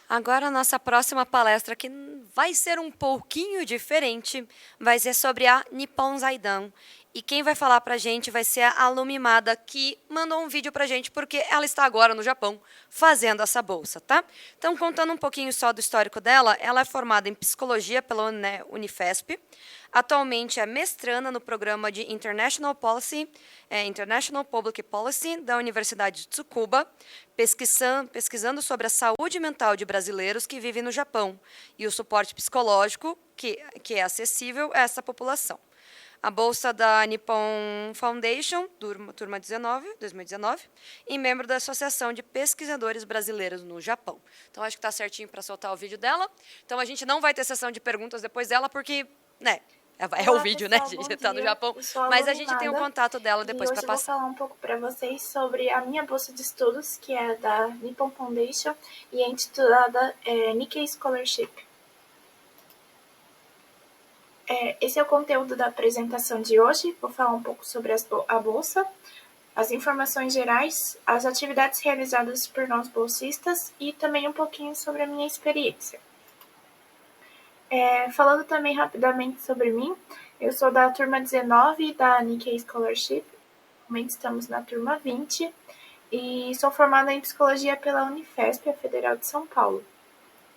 Agora a nossa próxima palestra, que vai ser um pouquinho diferente, vai ser sobre a Nippon Zaidan. E quem vai falar pra gente vai ser a Lumimada, que mandou um vídeo pra gente, porque ela está agora no Japão fazendo essa bolsa, tá? Então, contando um pouquinho só do histórico dela, ela é formada em psicologia pela Unifesp, atualmente é mestranda no programa de International Public Policy da Universidade de Tsukuba, pesquisando sobre a saúde mental de brasileiros que vivem no Japão e o suporte psicológico que é acessível a essa população. A bolsa da Nippon Foundation, turma 2019, e membro da Associação de Pesquisadores Brasileiros no Japão. Então, acho que está certinho para soltar o vídeo dela. Então, a gente não vai ter sessão de perguntas depois dela, porque, né, é o Olá, vídeo, né? pessoal, A gente bom está no dia. Japão. Eu sou a Mas a gente tem o Lumimada contato dela e depois para hoje eu vou passar. falar um pouco para vocês sobre a minha bolsa de estudos, que é da Nippon Foundation e é intitulada Nikkei Scholarship. Esse é o conteúdo da apresentação de hoje. Vou falar um pouco sobre a bolsa, as informações gerais, as atividades realizadas por nós bolsistas e também um pouquinho sobre a minha experiência. Falando também rapidamente sobre mim, eu sou da turma 19 da Nikkei Scholarship, atualmente estamos na turma 20 e sou formada em psicologia pela Unifesp, a Federal de São Paulo.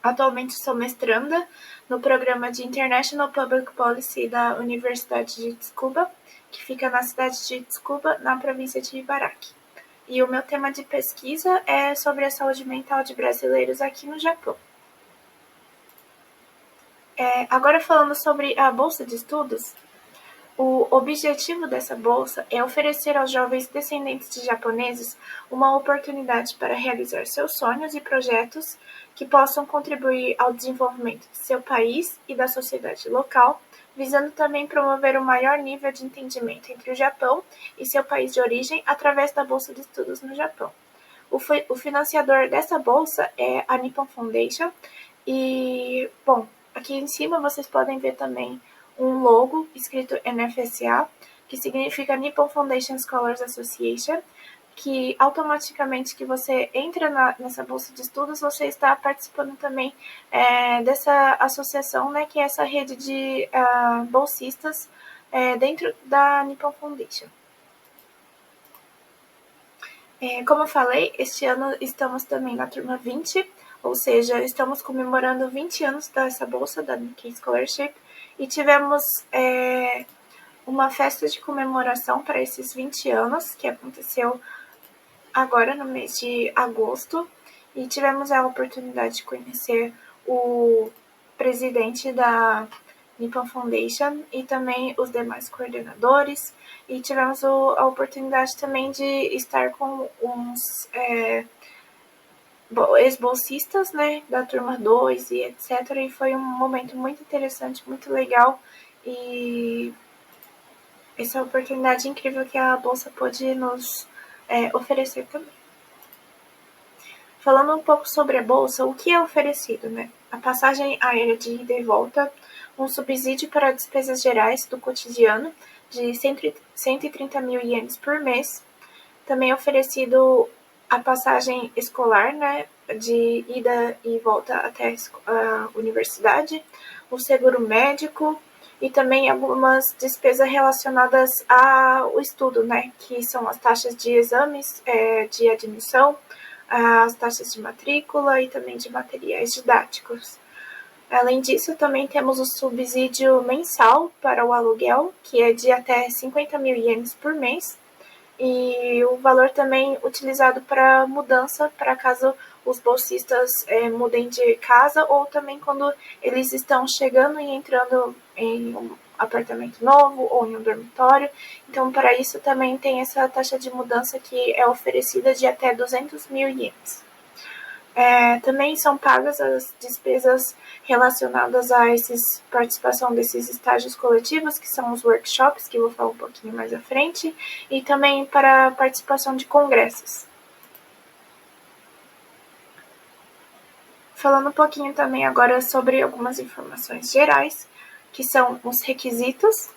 Atualmente sou mestranda no programa de International Public Policy da Universidade de Tsukuba, que fica na cidade de Tsukuba, na província de Ibaraki. E o meu tema de pesquisa é sobre a saúde mental de brasileiros aqui no Japão. Agora falando sobre a bolsa de estudos, o objetivo dessa bolsa é oferecer aos jovens descendentes de japoneses uma oportunidade para realizar seus sonhos e projetos que possam contribuir ao desenvolvimento de seu país e da sociedade local, visando também promover um maior nível de entendimento entre o Japão e seu país de origem através da bolsa de estudos no Japão. O financiador dessa bolsa é a Nippon Foundation e, bom, aqui em cima vocês podem ver também um logo escrito NFSA, que significa Nippon Foundation Scholars Association, que automaticamente que você entra nessa bolsa de estudos, você está participando também dessa associação, né, que é essa rede de bolsistas dentro da Nippon Foundation. Como eu falei, este ano estamos também na turma 20, ou seja, estamos comemorando 20 anos dessa bolsa da Nikkei Scholarship e tivemos uma festa de comemoração para esses 20 anos, que aconteceu agora no mês de agosto, e tivemos a oportunidade de conhecer o presidente da Nippon Foundation e também os demais coordenadores, e tivemos a oportunidade também de estar com uns ex-bolsistas, né, da turma 2 e etc. E foi um momento muito interessante, muito legal, e essa oportunidade incrível que a Bolsa pôde nos oferecer também. Falando um pouco sobre a Bolsa, o que é oferecido, né? A passagem aérea de ida e volta, um subsídio para despesas gerais do cotidiano de 130 mil ienes por mês, também é oferecido a passagem escolar, né, de ida e volta até a universidade, o seguro médico e também algumas despesas relacionadas ao estudo, né, que são as taxas de exames de admissão, as taxas de matrícula e também de materiais didáticos. Além disso, também temos o subsídio mensal para o aluguel, que é de até 50 mil ienes por mês, e o valor também utilizado para mudança, para caso os bolsistas mudem de casa ou também quando eles estão chegando e entrando em um apartamento novo ou em um dormitório. Então, para isso também tem essa taxa de mudança que é oferecida de até 200 mil ienes. Também são pagas as despesas relacionadas a participação desses estágios coletivos, que são os workshops, que eu vou falar um pouquinho mais à frente, e também para a participação de congressos. Falando um pouquinho também agora sobre algumas informações gerais, que são os requisitos.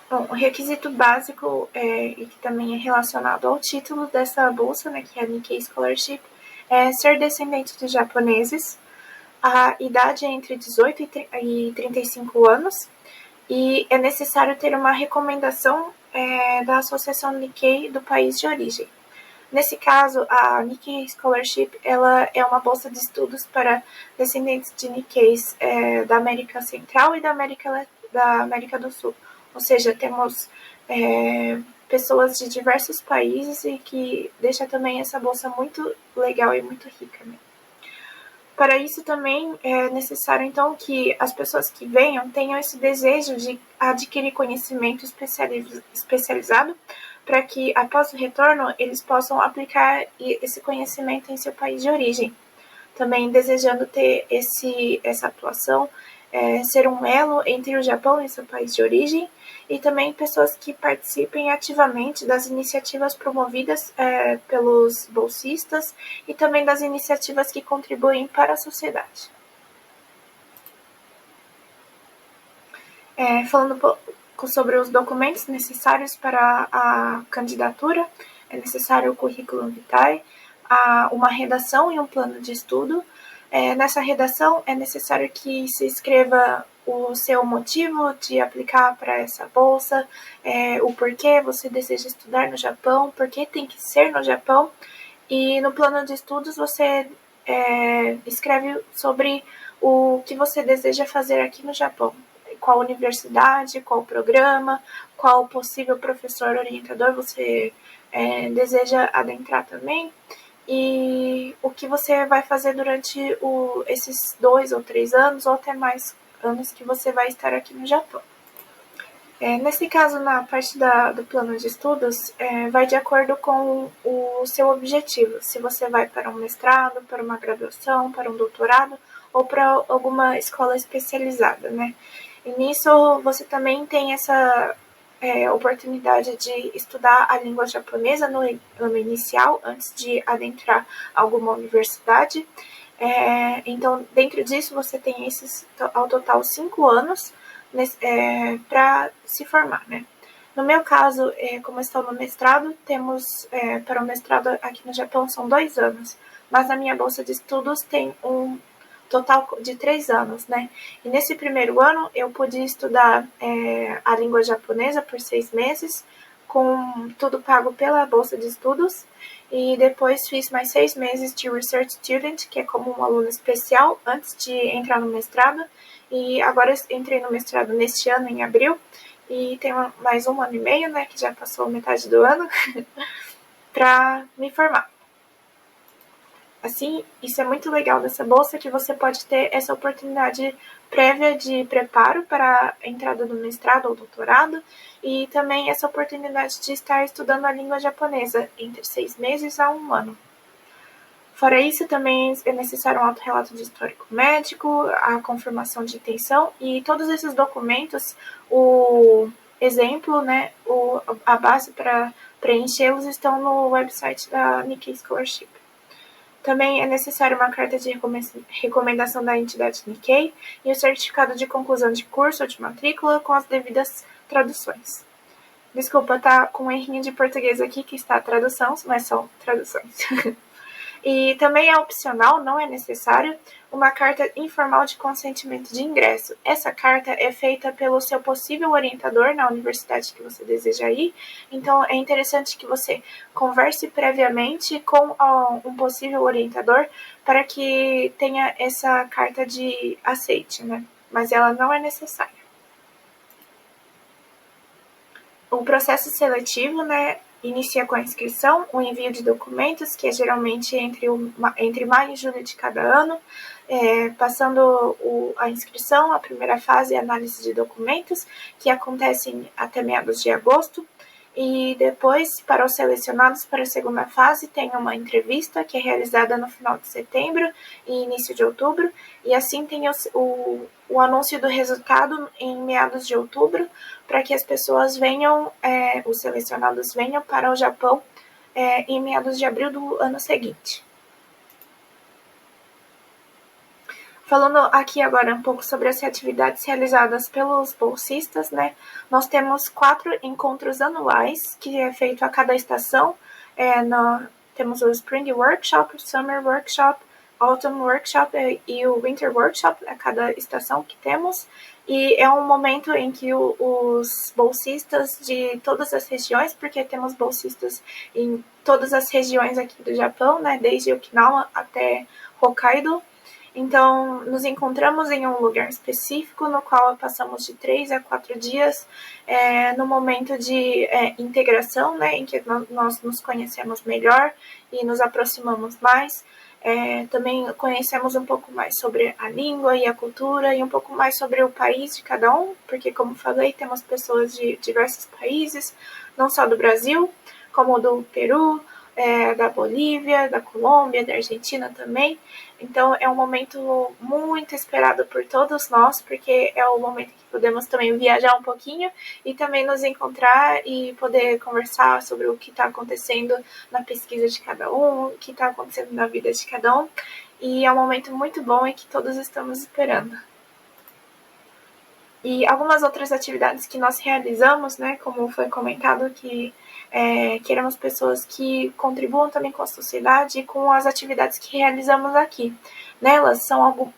Bom, o requisito básico e que também é relacionado ao título dessa bolsa, né, que é a Nikkei Scholarship, é ser descendente de japoneses, a idade é entre 18 e 35 anos, e é necessário ter uma recomendação da Associação Nikkei do país de origem. Nesse caso, a Nikkei Scholarship ela é uma bolsa de estudos para descendentes de Nikkeis da América Central e da América do Sul. Ou seja, temos pessoas de diversos países e que deixa também essa bolsa muito legal e muito rica, né? Para isso também é necessário, então, que as pessoas que venham tenham esse desejo de adquirir conhecimento especializado para que, após o retorno, eles possam aplicar esse conhecimento em seu país de origem. Também desejando ter essa atuação, ser um elo entre o Japão e seu país de origem, e também pessoas que participem ativamente das iniciativas promovidas pelos bolsistas e também das iniciativas que contribuem para a sociedade. Falando um pouco sobre os documentos necessários para a candidatura, é necessário o currículo vitae, uma redação e um plano de estudo. Nessa redação é necessário que se escreva o seu motivo de aplicar para essa bolsa, o porquê você deseja estudar no Japão, por que tem que ser no Japão, e no plano de estudos você escreve sobre o que você deseja fazer aqui no Japão, qual universidade, qual programa, qual possível professor orientador você deseja adentrar também, e o que você vai fazer durante esses 2 ou 3 anos, ou até mais anos que você vai estar aqui no Japão. Nesse caso, na parte do plano de estudos, vai de acordo com o seu objetivo. Se você vai para um mestrado, para uma graduação, para um doutorado ou para alguma escola especializada, né? E nisso você também tem essa oportunidade de estudar a língua japonesa no ano inicial, antes de adentrar alguma universidade. Então, dentro disso, você tem ao total 5 anos para se formar, né? No meu caso, como eu estou no mestrado, temos, para o mestrado aqui no Japão, são 2 anos, mas na minha bolsa de estudos tem um total de 3 anos, né? E nesse primeiro ano, eu pude estudar a língua japonesa por 6 meses, com tudo pago pela bolsa de estudos, e depois fiz mais 6 meses de Research Student, que é como um aluno especial, antes de entrar no mestrado, e agora entrei no mestrado neste ano, em abril, e tenho mais 1 ano e meio, né, que já passou metade do ano, para me formar. Assim, isso é muito legal dessa bolsa, que você pode ter essa oportunidade prévia de preparo para a entrada no mestrado ou doutorado, e também essa oportunidade de estar estudando a língua japonesa entre 6 meses a 1 ano. Fora isso, também é necessário um autorrelato de histórico médico, a confirmação de intenção, e todos esses documentos, o exemplo, né, a base para preenchê-los estão no website da Nikkei Scholarship. Também é necessário uma carta de recomendação da entidade Nikkei e o certificado de conclusão de curso ou de matrícula com as devidas traduções. Desculpa, tá com um errinho de português aqui que está a tradução, mas são traduções. E também é opcional, não é necessário, uma carta informal de consentimento de ingresso. Essa carta é feita pelo seu possível orientador na universidade que você deseja ir, então é interessante que você converse previamente com um possível orientador para que tenha essa carta de aceite, né? Mas ela não é necessária. O processo seletivo, né, inicia com a inscrição, o envio de documentos, que é geralmente entre maio e julho de cada ano, passando a inscrição, a primeira fase é a análise de documentos, que acontecem até meados de agosto, e depois, para os selecionados para a segunda fase, tem uma entrevista que é realizada no final de setembro e início de outubro, e assim tem o anúncio do resultado em meados de outubro, para que as pessoas venham, os selecionados venham para o Japão em meados de abril do ano seguinte. Falando aqui agora um pouco sobre as atividades realizadas pelos bolsistas, né? Nós temos 4 encontros anuais, que é feito a cada estação, temos o Spring Workshop, o Summer Workshop, Autumn Workshop e o Winter Workshop, a cada estação que temos. E é um momento em que os bolsistas de todas as regiões, porque temos bolsistas em todas as regiões aqui do Japão, né, desde Okinawa até Hokkaido. Então, nos encontramos em um lugar específico, no qual passamos de 3 a 4 dias no momento de integração, né, em que nós nos conhecemos melhor e nos aproximamos mais. Também conhecemos um pouco mais sobre a língua e a cultura e um pouco mais sobre o país de cada um, porque, como falei, temos pessoas de diversos países, não só do Brasil, como do Peru, da Bolívia, da Colômbia, da Argentina também. Então, é um momento muito esperado por todos nós, porque é o momento que podemos também viajar um pouquinho e também nos encontrar e poder conversar sobre o que está acontecendo na pesquisa de cada um, o que está acontecendo na vida de cada um. E é um momento muito bom e que todos estamos esperando. E algumas outras atividades que nós realizamos, né, como foi comentado, que queremos pessoas que contribuam também com a sociedade e com as atividades que realizamos aqui. Nelas,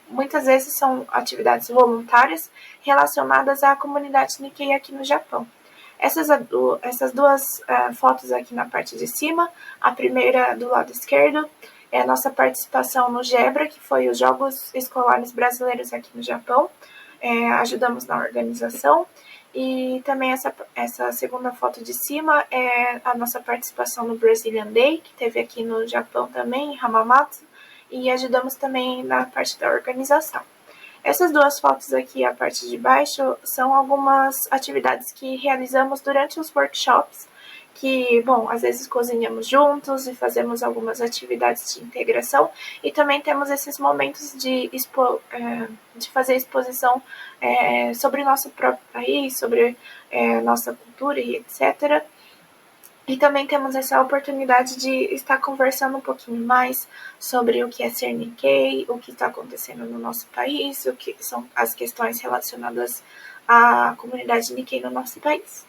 muitas vezes são atividades voluntárias relacionadas à comunidade Nikkei aqui no Japão. Essas duas fotos aqui na parte de cima, a primeira do lado esquerdo, é a nossa participação no GEBRA, que foi os Jogos Escolares Brasileiros aqui no Japão. Ajudamos na organização. E também essa segunda foto de cima é a nossa participação no Brazilian Day, que teve aqui no Japão também, em Hamamatsu, e ajudamos também na parte da organização. Essas duas fotos aqui, a parte de baixo, são algumas atividades que realizamos durante os workshops, que, bom, às vezes cozinhamos juntos e fazemos algumas atividades de integração, e também temos esses momentos de fazer exposição sobre nosso próprio país, sobre nossa cultura e etc. E também temos essa oportunidade de estar conversando um pouquinho mais sobre o que é ser Nikkei, o que está acontecendo no nosso país, o que são as questões relacionadas à comunidade Nikkei no nosso país.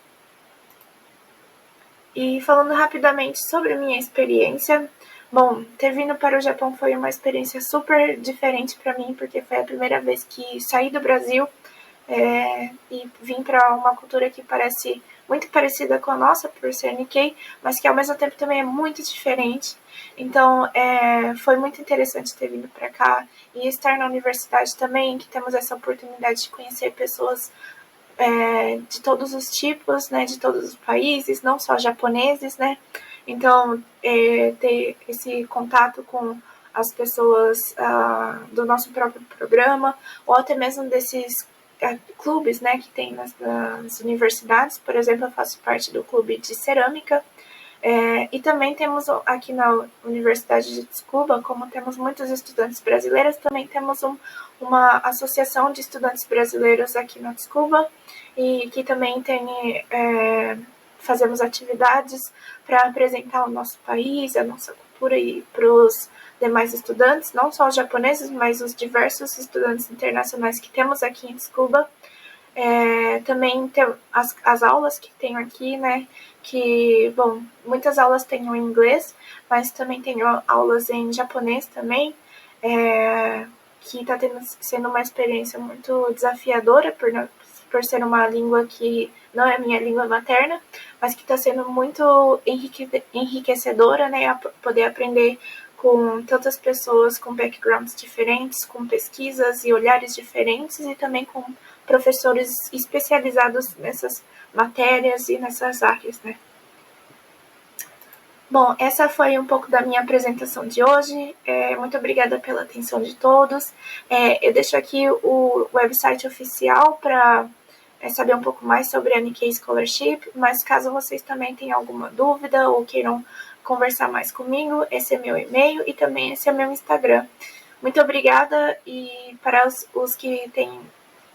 E falando rapidamente sobre a minha experiência, bom, ter vindo para o Japão foi uma experiência super diferente para mim, porque foi a primeira vez que saí do Brasil e vim para uma cultura que parece muito parecida com a nossa, por ser Nikkei, mas que ao mesmo tempo também é muito diferente. Então, foi muito interessante ter vindo para cá e estar na universidade também, que temos essa oportunidade de conhecer pessoas de todos os tipos, né, de todos os países, não só japoneses, né. Então, ter esse contato com as pessoas do nosso próprio programa, ou até mesmo desses clubes, né, que tem nas universidades. Por exemplo, eu faço parte do clube de cerâmica, e também temos aqui na Universidade de Tsukuba, como temos muitos estudantes brasileiros, também temos uma associação de estudantes brasileiros aqui na Tsukuba, e que também fazemos atividades para apresentar o nosso país, a nossa cultura e para os demais estudantes, não só os japoneses, mas os diversos estudantes internacionais que temos aqui em Tsukuba. Também tem as aulas que tenho aqui, né, que, bom, muitas aulas tenho em inglês, mas também tenho aulas em japonês também, que está sendo uma experiência muito desafiadora por ser uma língua que não é minha língua materna, mas que está sendo muito enriquecedora, né, poder aprender com tantas pessoas com backgrounds diferentes, com pesquisas e olhares diferentes, e também com professores especializados nessas matérias e nessas áreas, né. Bom, essa foi um pouco da minha apresentação de hoje. Muito obrigada pela atenção de todos. Eu deixo aqui o website oficial para saber um pouco mais sobre a Nikkei Scholarship, mas caso vocês também tenham alguma dúvida ou queiram conversar mais comigo, esse é meu e-mail e também esse é meu Instagram. Muito obrigada, e para os que têm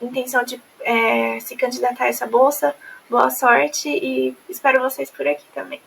intenção de se candidatar a essa bolsa, boa sorte e espero vocês por aqui também.